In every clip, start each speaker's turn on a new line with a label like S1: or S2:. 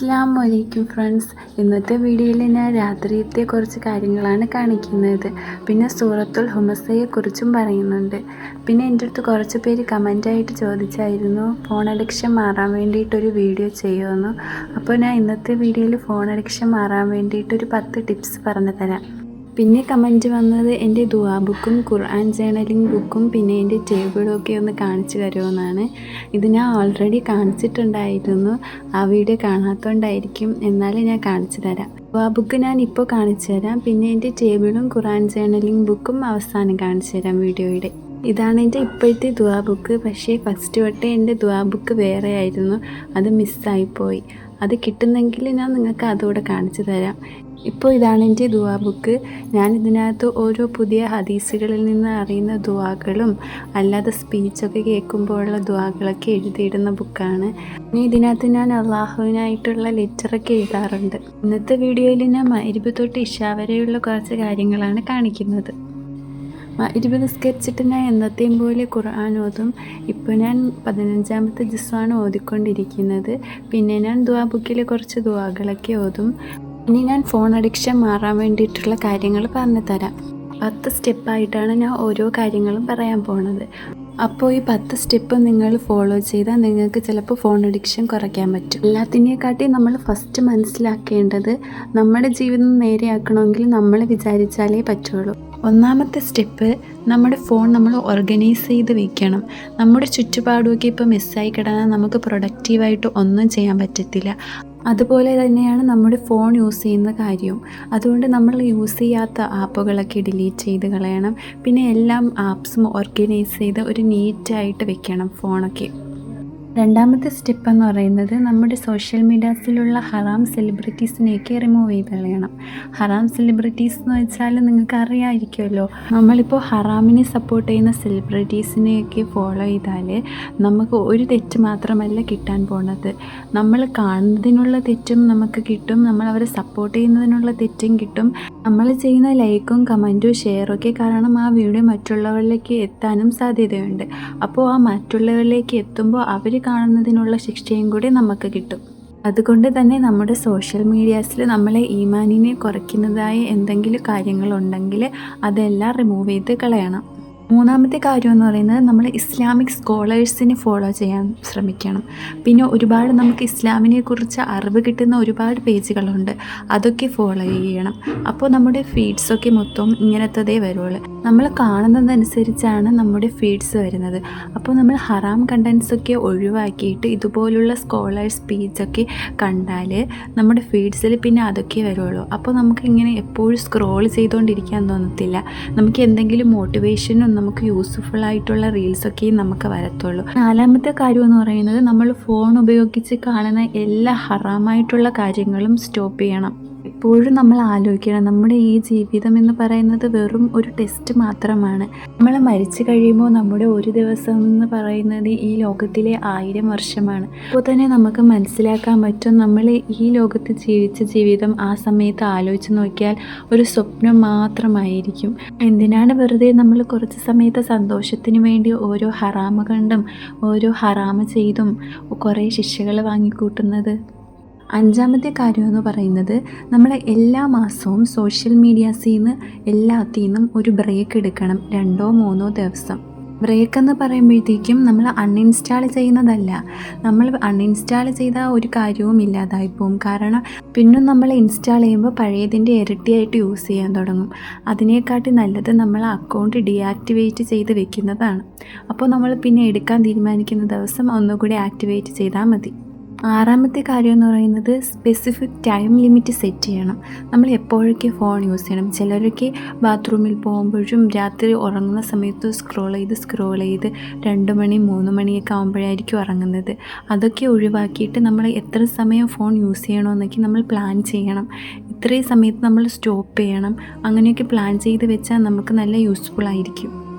S1: അസ്സലാമു അലൈക്കും ഫ്രണ്ട്സ്. ഇന്നത്തെ വീഡിയോയിൽ ഞാൻ രാത്രിയത്തെ കുറച്ച് കാര്യങ്ങളാണ് കാണിക്കുന്നത്. പിന്നെ സൂറത്തുൽ ഹുമസയെക്കുറിച്ചും പറയുന്നുണ്ട്. പിന്നെ എൻ്റെ അടുത്ത് കുറച്ച് പേര് കമൻ്റായിട്ട് ചോദിച്ചായിരുന്നു ഫോൺ അഡിക്ഷൻ മാറാൻ വേണ്ടിയിട്ടൊരു വീഡിയോ ചെയ്യുമെന്ന്. അപ്പോൾ ഞാൻ ഇന്നത്തെ വീഡിയോയിൽ ഫോൺ അഡിക്ഷൻ മാറാൻ വേണ്ടിയിട്ടൊരു 10 ടിപ്സ് പറഞ്ഞു തരാം. പിന്നെ കമൻറ്റ് വന്നത് എൻ്റെ ദുആ ബുക്കും ഖുർആൻ ജേണലിംഗ് ബുക്കും പിന്നെ എൻ്റെ ടേബിളും ഒക്കെ ഒന്ന് കാണിച്ചു തരുമെന്നാണ്. ഇത് ഞാൻ ഓൾറെഡി കാണിച്ചിട്ടുണ്ടായിരുന്നു, ആ വീഡിയോ കാണാത്തതുകൊണ്ടായിരിക്കും, എന്നാലും ഞാൻ കാണിച്ചു തരാം. ദുആ ബുക്ക് ഞാൻ ഇപ്പോൾ കാണിച്ചു തരാം. പിന്നെ എൻ്റെ ടേബിളും ഖുർആൻ ജേണലിംഗ് ബുക്കും അവസാനം കാണിച്ചു തരാം വീഡിയോയുടെ. ഇതാണ് എൻ്റെ ഇപ്പോഴത്തെ ദുആ ബുക്ക്. പക്ഷേ ഫസ്റ്റ് തൊട്ടേ എൻ്റെ ദുആ ബുക്ക് വേറെ ആയിരുന്നു, അത് മിസ്സായിപ്പോയി. അത് കിട്ടുന്നെങ്കിൽ ഞാൻ നിങ്ങൾക്ക് അതുകൂടെ കാണിച്ചു തരാം. ഇപ്പോൾ ഇതാണ് എൻ്റെ ദുആ ബുക്ക്. ഞാൻ ഇതിനകത്ത് ഓരോ പുതിയ ഹദീസുകളിൽ നിന്ന് അറിയുന്ന ദുആകളും അല്ലാതെ സ്പീച്ചൊക്കെ കേൾക്കുമ്പോഴുള്ള ദുആകളൊക്കെ എഴുതിയിടുന്ന ബുക്കാണ്. ഇനി ഇതിനകത്ത് ഞാൻ അള്ളാഹുവിനായിട്ടുള്ള ലെറ്ററൊക്കെ എഴുതാറുണ്ട്. ഇന്നത്തെ വീഡിയോയിൽ ഞാൻ മഗ്‌രിബ് തൊട്ട് ഇശാ വരെയുള്ള കുറച്ച് കാര്യങ്ങളാണ് കാണിക്കുന്നത്. മഗ്‌രിബ് നിസ്കരിച്ചിട്ട് ഞാൻ എന്നത്തെയും പോലെ ഖുർആൻ ഓതും. ഇപ്പോൾ ഞാൻ 15ാമത്തെ ജുസ്സാണ് ഓതിക്കൊണ്ടിരിക്കുന്നത്. പിന്നെ ഞാൻ ദുആ ബുക്കിൽ കുറച്ച് ദുആകളൊക്കെ ഓതും. ഇനി ഞാൻ ഫോൺ അഡിക്ഷൻ മാറാൻ വേണ്ടിയിട്ടുള്ള കാര്യങ്ങൾ പറഞ്ഞു തരാം. 10 സ്റ്റെപ്പായിട്ടാണ് ഞാൻ ഓരോ കാര്യങ്ങളും പറയാൻ പോണത്. അപ്പോൾ ഈ 10 സ്റ്റെപ്പ് നിങ്ങൾ ഫോളോ ചെയ്താൽ നിങ്ങൾക്ക് ചിലപ്പോൾ ഫോൺ അഡിക്ഷൻ കുറയ്ക്കാൻ പറ്റും. എല്ലാത്തിനെക്കാട്ടി നമ്മൾ ഫസ്റ്റ് മനസ്സിലാക്കേണ്ടത് നമ്മുടെ ജീവിതം നേരെയാക്കണമെങ്കിൽ നമ്മൾ വിചാരിച്ചാലേ പറ്റുള്ളൂ. ഒന്നാമത്തെ സ്റ്റെപ്പ്, നമ്മുടെ ഫോൺ നമ്മൾ ഓർഗനൈസ് ചെയ്ത് വെക്കണം. നമ്മുടെ ചുറ്റുപാടുമൊക്കെ ഇപ്പോൾ മിസ്സായി കിടന്നാൽ നമുക്ക് പ്രൊഡക്റ്റീവായിട്ട് ഒന്നും ചെയ്യാൻ പറ്റത്തില്ല. അതുപോലെ തന്നെയാണ് നമ്മുടെ ഫോൺ യൂസ് ചെയ്യുന്ന കാര്യവും. അതുകൊണ്ട് നമ്മൾ യൂസ് ചെയ്യാത്ത ആപ്പുകളൊക്കെ ഡിലീറ്റ് ചെയ്ത് കളയണം. പിന്നെ എല്ലാം ആപ്സും ഓർഗനൈസ് ചെയ്ത് ഒരു നീറ്റായിട്ട് വെക്കണം ഫോണൊക്കെ. രണ്ടാമത്തെ സ്റ്റെപ്പ് എന്ന് പറയുന്നത് നമ്മുടെ സോഷ്യൽ മീഡിയാസിലുള്ള ഹറാം സെലിബ്രിറ്റീസിനെയൊക്കെ റിമൂവ് ചെയ്ത് കളയണം. ഹറാം സെലിബ്രിറ്റീസ് എന്ന് വെച്ചാൽ നിങ്ങൾക്ക് അറിയാമായിരിക്കുമല്ലോ. നമ്മളിപ്പോൾ ഹറാമിനെ സപ്പോർട്ട് ചെയ്യുന്ന സെലിബ്രിറ്റീസിനെയൊക്കെ ഫോളോ ചെയ്താൽ നമുക്ക് ഒരു തെറ്റ് മാത്രമല്ല കിട്ടാൻ പോണത്. നമ്മൾ കാണുന്നതിനുള്ള തെറ്റും നമുക്ക് കിട്ടും, നമ്മൾ അവരെ സപ്പോർട്ട് ചെയ്യുന്നതിനുള്ള തെറ്റും കിട്ടും. നമ്മൾ ചെയ്യുന്ന ലൈക്കും കമൻറ്റും ഷെയറും ഒക്കെ കാരണം ആ വീഡിയോ മറ്റുള്ളവരിലേക്ക് എത്താനും സാധ്യതയുണ്ട്. അപ്പോൾ ആ മറ്റുള്ളവരിലേക്ക് എത്തുമ്പോൾ അവർ കാണുന്നതിനുള്ള ശിക്ഷയും കൂടി നമുക്ക് കിട്ടും. അതുകൊണ്ട് തന്നെ നമ്മുടെ സോഷ്യൽ മീഡിയാസിൽ നമ്മളെ ഈമാനിനെ കുറയ്ക്കുന്നതായ എന്തെങ്കിലും കാര്യങ്ങളുണ്ടെങ്കിൽ അതെല്ലാം റിമൂവ് ചെയ്ത് കളയണം. മൂന്നാമത്തെ കാര്യം എന്ന് പറയുന്നത് നമ്മൾ ഇസ്ലാമിക് സ്കോളേഴ്സിനെ ഫോളോ ചെയ്യാൻ ശ്രമിക്കണം. പിന്നെ ഒരുപാട് നമുക്ക് ഇസ്ലാമിനെ കുറിച്ച് അറിവ് കിട്ടുന്ന ഒരുപാട് പേജുകളുണ്ട്, അതൊക്കെ ഫോളോ ചെയ്യണം. അപ്പോൾ നമ്മുടെ ഫീഡ്സൊക്കെ മൊത്തം ഇങ്ങനത്തതേ വരുള്ളൂ. നമ്മൾ കാണുന്നതനുസരിച്ചാണ് നമ്മുടെ ഫീഡ്സ് വരുന്നത്. അപ്പോൾ നമ്മൾ ഹറാം കണ്ടൻസൊക്കെ ഒഴിവാക്കിയിട്ട് ഇതുപോലുള്ള സ്കോളേഴ്സ് പേജൊക്കെ കണ്ടാൽ നമ്മുടെ ഫീഡ്സിൽ പിന്നെ അതൊക്കെ വരുള്ളൂ. അപ്പോൾ നമുക്ക് ഇങ്ങനെ എപ്പോഴും സ്ക്രോൾ ചെയ്തുകൊണ്ടിരിക്കാൻ തോന്നത്തില്ല. നമുക്ക് എന്തെങ്കിലും മോട്ടിവേഷനും നമുക്ക് യൂസ്ഫുള്ളായിട്ടുള്ള റീൽസൊക്കെയും നമുക്ക് വരത്തുള്ളൂ. നാലാമത്തെ കാര്യം എന്ന് പറയുന്നത് നമ്മൾ ഫോൺ ഉപയോഗിച്ച് കാണുന്ന എല്ലാ ഹറാമായിട്ടുള്ള കാര്യങ്ങളും സ്റ്റോപ്പ് ചെയ്യണം. എപ്പോഴും നമ്മൾ ആലോചിക്കണം, നമ്മുടെ ഈ ജീവിതം എന്ന് പറയുന്നത് വെറും ഒരു ടെസ്റ്റ് മാത്രമാണ്. നമ്മൾ മരിച്ചു കഴിയുമ്പോൾ നമ്മുടെ ഒരു ദിവസം എന്ന് പറയുന്നത് ഈ ലോകത്തിലെ 1000 വർഷമാണ്. അപ്പോൾ തന്നെ നമുക്ക് മനസ്സിലാക്കാൻ പറ്റും നമ്മൾ ഈ ലോകത്ത് ജീവിച്ച ജീവിതം ആ സമയത്ത് ആലോചിച്ച് നോക്കിയാൽ ഒരു സ്വപ്നം മാത്രമായിരിക്കും. എന്തിനാണ് വെറുതെ നമ്മൾ കുറച്ച് സമയത്ത് സന്തോഷത്തിന് വേണ്ടി ഓരോ ഹറാമ് കണ്ടും ഓരോ ഹറാമ് ചെയ്തും കുറേ ശിക്ഷകൾ വാങ്ങിക്കൂട്ടുന്നത്? അഞ്ചാമത്തെ കാര്യം എന്ന് പറയുന്നത് നമ്മൾ എല്ലാ മാസവും സോഷ്യൽ മീഡിയാസിൽ നിന്ന് എല്ലാത്തിൽ നിന്നും ഒരു ബ്രേക്ക് എടുക്കണം, 2-3 ദിവസം. ബ്രേക്ക് എന്ന് പറയുമ്പോഴത്തേക്കും നമ്മൾ അൺഇൻസ്റ്റാൾ ചെയ്യുന്നതല്ല. നമ്മൾ അൺഇൻസ്റ്റാൾ ചെയ്താൽ ഒരു കാര്യവും ഇല്ലാതായിപ്പോവും. കാരണം പിന്നെ നമ്മൾ ഇൻസ്റ്റാൾ ചെയ്യുമ്പോൾ പഴയതിൻ്റെ ഇരട്ടിയായിട്ട് യൂസ് ചെയ്യാൻ തുടങ്ങും. അതിനേക്കാട്ടി നല്ലത് നമ്മൾ അക്കൗണ്ട് ഡീആക്ടിവേറ്റ് ചെയ്ത് വെക്കുന്നതാണ്. അപ്പോൾ നമ്മൾ പിന്നെ എടുക്കാൻ തീരുമാനിക്കുന്ന ദിവസം ഒന്നുകൂടി ആക്ടിവേറ്റ് ചെയ്താൽ മതി. ആറാമത്തെ കാര്യം എന്ന് പറയുന്നത് സ്പെസിഫിക് ടൈം ലിമിറ്റ് സെറ്റ് ചെയ്യണം. നമ്മൾ എപ്പോഴൊക്കെ ഫോൺ യൂസ് ചെയ്യണം. ചിലരൊക്കെ ബാത്റൂമിൽ പോകുമ്പോഴും രാത്രി ഉറങ്ങുന്ന സമയത്ത് സ്ക്രോൾ ചെയ്ത് 2 മണി 3 മണിയൊക്കെ ആകുമ്പോഴായിരിക്കും ഉറങ്ങുന്നത്. അതൊക്കെ ഒഴിവാക്കിയിട്ട് നമ്മൾ എത്ര സമയം ഫോൺ യൂസ് ചെയ്യണമെന്നൊക്കെ നമ്മൾ പ്ലാൻ ചെയ്യണം. ഇത്രയും സമയത്ത് നമ്മൾ സ്റ്റോപ്പ് ചെയ്യണം. അങ്ങനെയൊക്കെ പ്ലാൻ ചെയ്ത് വെച്ചാൽ നമുക്ക് നല്ല യൂസ്ഫുൾ ആയിരിക്കും.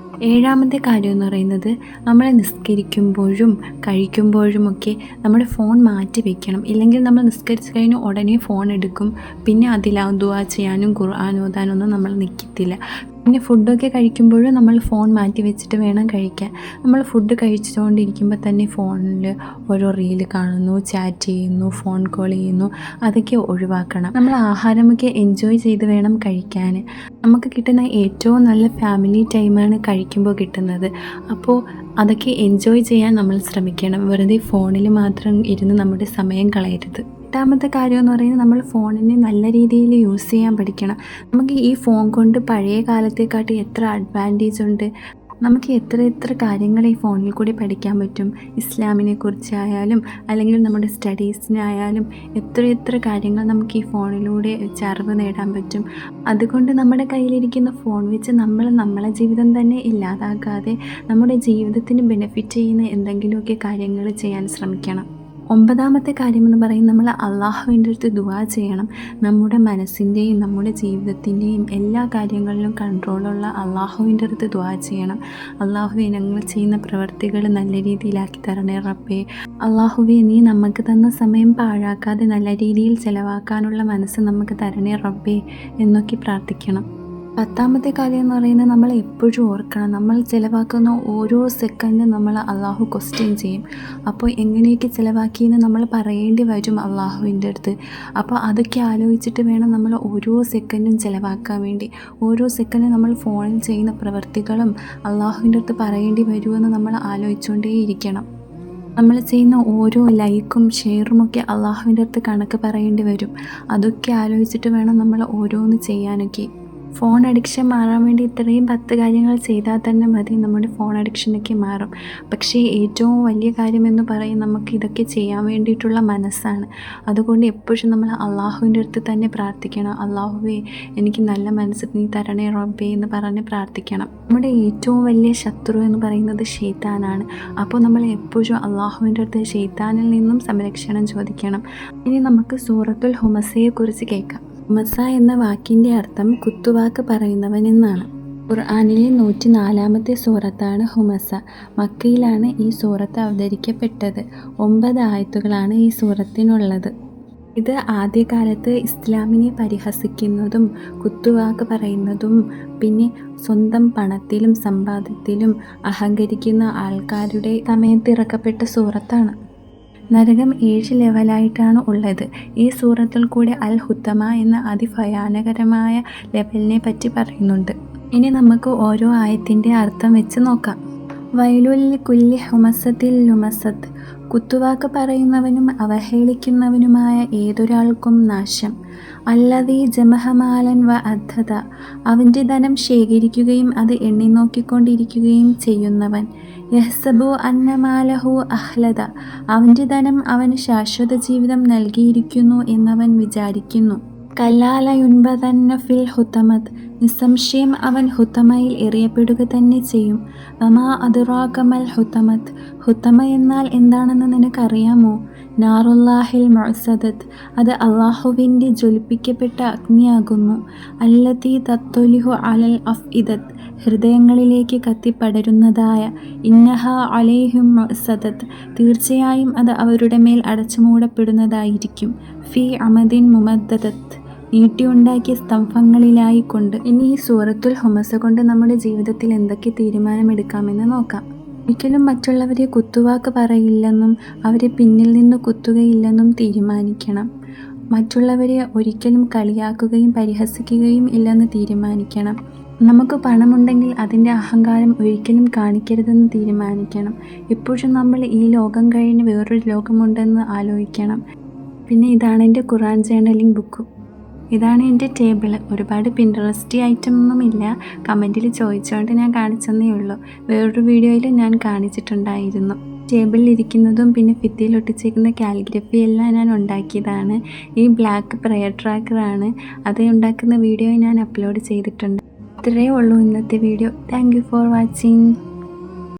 S1: ഏഴാമത്തെ കാര്യം എന്ന് പറയുന്നത് നമ്മൾ നിസ്കരിക്കുമ്പോഴും കഴിക്കുമ്പോഴുമൊക്കെ നമ്മുടെ ഫോൺ മാറ്റി വെക്കണം. ഇല്ലെങ്കിൽ നമ്മൾ നിസ്കരിച്ച് കഴിഞ്ഞ് ഉടനെ ഫോൺ എടുക്കും. പിന്നെ അതിലാവും ദുആ ചെയ്യാനും ഖുർആൻ ഓതാനൊന്നും നമ്മൾ നിൽക്കത്തില്ല. പിന്നെ ഫുഡൊക്കെ കഴിക്കുമ്പോഴും നമ്മൾ ഫോൺ മാറ്റി വെച്ചിട്ട് വേണം കഴിക്കാൻ. നമ്മൾ ഫുഡ് കഴിച്ചുകൊണ്ടിരിക്കുമ്പോൾ തന്നെ ഫോണിൽ ഓരോ റീല് കാണുന്നു, ചാറ്റ് ചെയ്യുന്നു, ഫോൺ കോൾ ചെയ്യുന്നു. അതൊക്കെ ഒഴിവാക്കണം. നമ്മൾ ആഹാരമൊക്കെ എൻജോയ് ചെയ്ത് വേണം കഴിക്കാൻ. നമുക്ക് കിട്ടുന്ന ഏറ്റവും നല്ല ഫാമിലി ടൈമാണ് കഴിക്കുമ്പോൾ കിട്ടുന്നത്. അപ്പോൾ അതൊക്കെ എൻജോയ് ചെയ്യാൻ നമ്മൾ ശ്രമിക്കണം. വെറുതെ ഫോണിൽ മാത്രം ഇരുന്ന് നമ്മുടെ സമയം കളയരുത്. എട്ടാമത്തെ കാര്യം എന്ന് പറയുന്നത് നമ്മൾ ഫോണിനെ നല്ല രീതിയിൽ യൂസ് ചെയ്യാൻ പഠിക്കണം. നമുക്ക് ഈ ഫോൺ കൊണ്ട് പഴയ കാലത്തെക്കാട്ടി എത്ര അഡ്വാൻറ്റേജ് ഉണ്ട്. നമുക്ക് എത്ര കാര്യങ്ങൾ ഈ ഫോണിൽ കൂടി പഠിക്കാൻ പറ്റും. ഇസ്ലാമിനെ കുറിച്ചായാലും അല്ലെങ്കിൽ നമ്മുടെ സ്റ്റഡീസിനായാലും എത്ര കാര്യങ്ങൾ നമുക്ക് ഈ ഫോണിലൂടെ അറിവ് നേടാൻ പറ്റും. അതുകൊണ്ട് നമ്മുടെ കയ്യിലിരിക്കുന്ന ഫോൺ വെച്ച് നമ്മളെ ജീവിതം തന്നെ ഇല്ലാതാക്കാതെ നമ്മുടെ ജീവിതത്തിന് ബെനിഫിറ്റ് ചെയ്യുന്ന എന്തെങ്കിലുമൊക്കെ കാര്യങ്ങൾ ചെയ്യാൻ ശ്രമിക്കണം. ഒമ്പതാമത്തെ കാര്യമെന്ന് പറയുന്നത് നമ്മൾ അള്ളാഹുവിൻ്റെ അടുത്ത് ദുആ ചെയ്യണം. നമ്മുടെ മനസ്സിൻ്റെയും നമ്മുടെ ജീവിതത്തിൻ്റെയും എല്ലാ കാര്യങ്ങളിലും കൺട്രോളുള്ള അള്ളാഹുവിൻ്റെ അടുത്ത് ദുആ ചെയ്യണം. അള്ളാഹുവേ, ഞങ്ങൾ ചെയ്യുന്ന പ്രവർത്തികൾ നല്ല രീതിയിലാക്കി തരണേ റബ്ബേ. അള്ളാഹുവേ, നീ നമുക്ക് തന്ന സമയം പാഴാക്കാതെ നല്ല രീതിയിൽ ചിലവാക്കാനുള്ള മനസ്സ് നമുക്ക് തരണേ റബ്ബേ എന്നൊക്കെ പ്രാർത്ഥിക്കണം. പത്താമത്തെ കാര്യം എന്ന് പറയുന്നത് നമ്മൾ എപ്പോഴും ഓർക്കണം, നമ്മൾ ചിലവാക്കുന്ന ഓരോ സെക്കൻഡും നമ്മൾ അള്ളാഹു ക്വസ്റ്റ്യൻ ചെയ്യും. അപ്പോൾ എങ്ങനെയൊക്കെ ചിലവാക്കിയെന്ന് നമ്മൾ പറയേണ്ടി വരും അള്ളാഹുവിൻ്റെ അടുത്ത്. അപ്പോൾ അതൊക്കെ ആലോചിച്ചിട്ട് വേണം നമ്മൾ ഓരോ സെക്കൻഡും ചിലവാക്കാൻ വേണ്ടി. ഓരോ സെക്കൻഡും നമ്മൾ ഫോണിൽ ചെയ്യുന്ന പ്രവൃത്തികളും അള്ളാഹുവിൻ്റെ അടുത്ത് പറയേണ്ടി വരുമെന്ന് നമ്മൾ ആലോചിച്ചുകൊണ്ടേയിരിക്കണം. നമ്മൾ ചെയ്യുന്ന ഓരോ ലൈക്കും ഷെയറുമൊക്കെ അള്ളാഹുവിൻ്റെ അടുത്ത് കണക്ക് പറയേണ്ടി വരും. അതൊക്കെ ആലോചിച്ചിട്ട് വേണം നമ്മൾ ഓരോന്ന് ചെയ്യാനൊക്കെ. ഫോൺ അഡിക്ഷൻ മാറാൻ വേണ്ടി ഇത്രയും 10 കാര്യങ്ങൾ ചെയ്താൽ തന്നെ മതി, നമ്മുടെ ഫോൺ അഡിക്ഷനൊക്കെ മാറും. പക്ഷേ ഏറ്റവും വലിയ കാര്യമെന്ന് പറയും നമുക്ക് ഇതൊക്കെ ചെയ്യാൻ വേണ്ടിയിട്ടുള്ള മനസ്സാണ്. അതുകൊണ്ട് എപ്പോഴും നമ്മൾ അള്ളാഹുവിൻ്റെ അടുത്ത് തന്നെ പ്രാർത്ഥിക്കണം. അള്ളാഹുവേ, എനിക്ക് നല്ല മനസ്സ് നീ തരണേ റബ്ബേ എന്ന് പറഞ്ഞ് പ്രാർത്ഥിക്കണം. നമ്മുടെ ഏറ്റവും വലിയ ശത്രു എന്ന് പറയുന്നത് ശൈത്താനാണ്. അപ്പോൾ നമ്മൾ എപ്പോഴും അള്ളാഹുവിൻ്റെ അടുത്ത് ശൈത്താനിൽ നിന്നും സംരക്ഷണം ചോദിക്കണം. ഇനി നമുക്ക് സൂറത്തുൽ ഹുമസയെക്കുറിച്ച് കേൾക്കാം. ഹുമസ എന്ന വാക്കിൻ്റെ അർത്ഥം കുത്തുവാക്ക് പറയുന്നവൻ എന്നാണ്. ഖുർആനിലെ 104-ാമത്തെ സൂറത്താണ് ഹുമസ. മക്കയിലാണ് ഈ സൂറത്ത് അവതരിക്കപ്പെട്ടത്. 9 ആയത്തുകളാണ് ഈ സൂറത്തിനുള്ളത്. ഇത് ആദ്യകാലത്ത് ഇസ്ലാമിനെ പരിഹസിക്കുന്നതും കുത്തുവാക്ക് പറയുന്നതും പിന്നെ സ്വന്തം പണത്തിലും സമ്പാദ്യത്തിലും അഹങ്കരിക്കുന്ന ആൾക്കാരുടെ സമയത്ത് ഇറക്കപ്പെട്ട സൂറത്താണ്. നരകം 7 ലെവലായിട്ടാണ് ഉള്ളത്. ഈ സൂറത്തിൽ കൂടെ അൽ ഹുത്തമ എന്ന അതിഭയാനകരമായ ലെവലിനെ പറ്റി പറയുന്നുണ്ട്. ഇനി നമുക്ക് ഓരോ ആയത്തിൻ്റെ അർത്ഥം വെച്ച് നോക്കാം. വൈലുൽ കുല്ലി ഹുമസത്തിൽ ലുമസത്ത്. കുത്തുവാക്ക് പറയുന്നവനും അവഹേളിക്കുന്നവനുമായ ഏതൊരാൾക്കും നാശം. അല്ലദീ ജമഹമാലൻ വ അദ്ദദ. അവൻ്റെ ധനം ശേഖരിക്കുകയും അത് എണ്ണി നോക്കിക്കൊണ്ടിരിക്കുകയും ചെയ്യുന്നവൻ. യഹ്സബു അന്നമാലഹു അഹ്ലദ. അവൻ്റെ ധനം അവന് ശാശ്വത ജീവിതം നൽകിയിരിക്കുന്നു എന്നവൻ വിചാരിക്കുന്നു. കല്ലാല യുൻബദന്ന ഫിൽ ഹുതമത്. നിസ്സംശയം അവൻ ഹുതമയിൽ എറിയപ്പെടുക തന്നെ ചെയ്യും. വമാ അദ്റാകമൽ ഹുതമത്. ഹുതമ എന്നാൽ എന്താണെന്ന് നിനക്കറിയാമോ? നാറുല്ലാഹിൽ മുഅ്സദത്ത്. അത് അള്ളാഹുവിൻ്റെ ജ്വലിപ്പിക്കപ്പെട്ട അഗ്നിയാകുന്നു. അല്ലതി തത്തൊലിഹു അലൽ അഫ്ഇദത്ത്. ഹൃദയങ്ങളിലേക്ക് കത്തിപ്പടരുന്നതായ. ഇന്നഹ അലൈഹിം മുഅ്സദത്ത്. തീർച്ചയായും അത് അവരുടെ മേൽ അടച്ചു മൂടപ്പെടുന്നതായിരിക്കും. ഫി അമദിൻ മുമദ്ദദത്ത്. നീട്ടിയുണ്ടാക്കിയ സ്തംഭങ്ങളിലായിക്കൊണ്ട്. ഇനി ഈ സൂറത്തുൽ ഹുമസ കൊണ്ട് നമ്മുടെ ജീവിതത്തിൽ എന്തൊക്കെ തീരുമാനമെടുക്കാമെന്ന് നോക്കാം. ഒരിക്കലും മറ്റുള്ളവരെ കുത്തുവാക്ക് പറയില്ലെന്നും അവരെ പിന്നിൽ നിന്ന് കുത്തുകയില്ലെന്നും തീരുമാനിക്കണം. മറ്റുള്ളവരെ ഒരിക്കലും കളിയാക്കുകയും പരിഹസിക്കുകയും ഇല്ലെന്ന് തീരുമാനിക്കണം. നമുക്ക് പണമുണ്ടെങ്കിൽ അതിൻ്റെ അഹങ്കാരം ഒരിക്കലും കാണിക്കരുതെന്ന് തീരുമാനിക്കണം. എപ്പോഴും നമ്മൾ ഈ ലോകം കഴിഞ്ഞ് വേറൊരു ലോകമുണ്ടെന്ന് ആലോചിക്കണം. പിന്നെ ഇതാണ് എൻ്റെ ഖുർആൻ ജേർണലിംഗ് ബുക്ക്. ഇതാണ് എൻ്റെ ടേബിൾ. ഒരുപാട് പിൻട്രസ്റ്റി ഐറ്റമൊന്നുമില്ല, കമൻറ്റിൽ ചോദിച്ചുകൊണ്ട് ഞാൻ കാണിച്ചെന്നേ ഉള്ളൂ. വേറൊരു വീഡിയോയിൽ ഞാൻ കാണിച്ചിട്ടുണ്ടായിരുന്നു. ടേബിളിൽ ഇരിക്കുന്നതും പിന്നെ ഭിത്തിയിൽ ഒട്ടിച്ചേക്കുന്ന കാലിഗ്രഫി എല്ലാം ഞാൻ ഉണ്ടാക്കിയതാണ്. ഈ ബ്ലാക്ക് പ്രയർ ട്രാക്കറാണ്. അത് ഉണ്ടാക്കുന്ന വീഡിയോ ഞാൻ അപ്ലോഡ് ചെയ്തിട്ടുണ്ട്. ഇത്രയേ ഉള്ളൂ ഇന്നത്തെ video. Thank you for watching.